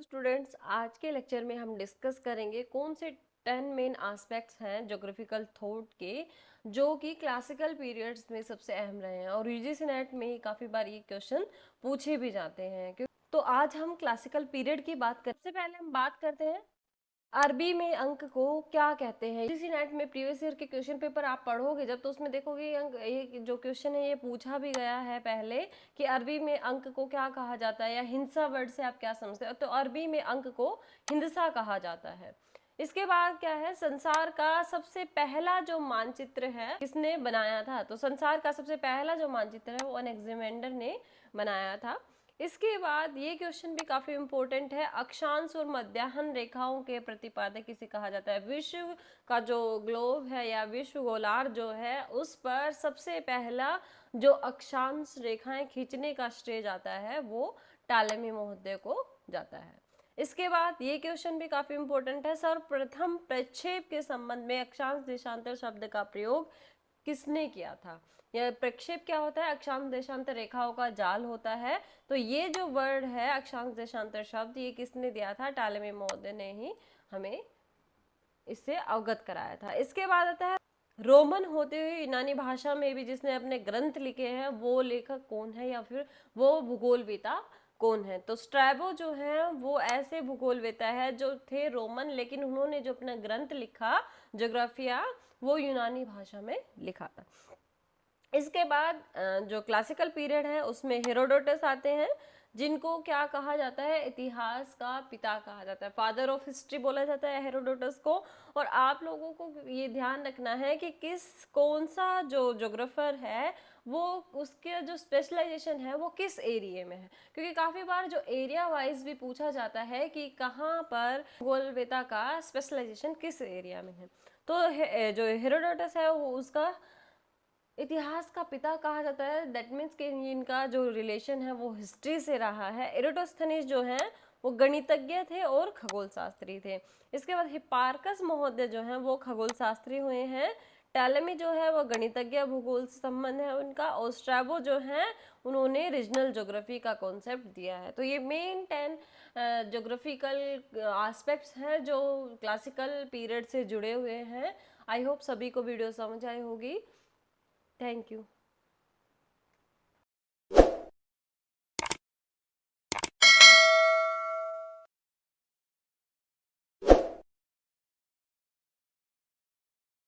Students, आज के lecture में हम डिस्कस करेंगे कौन से 10 मेन एस्पेक्ट्स हैं ज्योग्राफिकल थॉट के जो कि क्लासिकल पीरियड्स में सबसे अहम रहे हैं और यूजीसी नेट में ही काफ़ी बार ये क्वेश्चन पूछे भी जाते हैं। तो आज हम क्लासिकल पीरियड की बात करते हैं। सबसे पहले हम बात करते हैं अरबी में अंक को क्या कहते हैं। यूजीसी नेट में प्रीवियस ईयर के क्वेश्चन पेपर आप पढ़ोगे जब तो उसमें देखोगे ये अंक, ये जो क्वेश्चन है ये पूछा भी गया है पहले कि अरबी में अंक को क्या कहा जाता है या हिंसा वर्ड से आप क्या समझते हो। तो अरबी में अंक को हिंसा कहा जाता है। इसके बाद क्या है, संसार का सबसे पहला जो मानचित्र है किसने बनाया था। तो संसार का सबसे पहला जो मानचित्र है वो अलेक्जेंडर ने बनाया था। इसके बाद ये क्वेश्चन भी काफी इंपॉर्टेंट है, अक्षांश और मध्याह्न रेखाओं के प्रतिपादक किसे कहा जाता है। विश्व का जो ग्लोब है या विश्व गोलार्ध जो है उस पर सबसे पहला जो अक्षांश रेखाएं खींचने का श्रेय जाता है वो टालेमी महोदय को जाता है। इसके बाद ये क्वेश्चन भी काफी इंपॉर्टेंट है, सर्वप्रथम प्रक्षेप के संबंध में अक्षांश देशांतर शब्द का प्रयोग किसने किया था। यह प्रक्षेप क्या होता है, अक्षांश देशांतर रेखाओं का जाल होता है। तो ये जो वर्ड है अक्षांश देशांतर शब्द ये किसने दिया था, टालेमी महोदय ने ही हमें इससे अवगत कराया था। इसके बाद आता है रोमन होते हुए यूनानी भाषा में भी जिसने अपने ग्रंथ लिखे हैं वो लेखक कौन है या फिर वो भूगोलवेता कौन है। तो स्ट्रैबो जो है वो ऐसे भूगोलवेता है जो थे रोमन, लेकिन उन्होंने जो अपना ग्रंथ लिखा ज्योग्राफिया वो यूनानी भाषा में लिखा था। इसके बाद जो क्लासिकल पीरियड है उसमें हेरोडोटस आते हैं जिनको क्या कहा जाता है, इतिहास का पिता कहा जाता है, फादर ऑफ हिस्ट्री बोला जाता है हेरोडोटस को। और आप लोगों को ये ध्यान रखना है कि कौन सा जो ज्योग्राफर है वो उसके जो स्पेशलाइजेशन है वो किस एरिया में है, क्योंकि काफ़ी बार जो एरिया वाइज भी पूछा जाता है कि कहाँ पर भूगोलवेता का स्पेशलाइजेशन किस एरिया में है। तो जो हेरोडोटस है वो उसका इतिहास का पिता कहा जाता है। दैट मीन्स कि इनका जो रिलेशन है वो हिस्ट्री से रहा है। एरोटोस्थनीज जो हैं वो गणितज्ञ थे और खगोल शास्त्री थे। इसके बाद हिपार्कस महोदय जो हैं वो खगोल शास्त्री हुए हैं। टैलेमी जो है वो गणितज्ञ, भूगोल से संबंध है उनका। और स्ट्रैबो जो हैं उन्होंने रीजनल ज्योग्राफी का कॉन्सेप्ट दिया है। तो ये मेन 10 ज्योग्राफिकल एस्पेक्ट्स हैं जो क्लासिकल पीरियड से जुड़े हुए हैं। आई होप सभी को वीडियो समझ आई होगी। Thank you.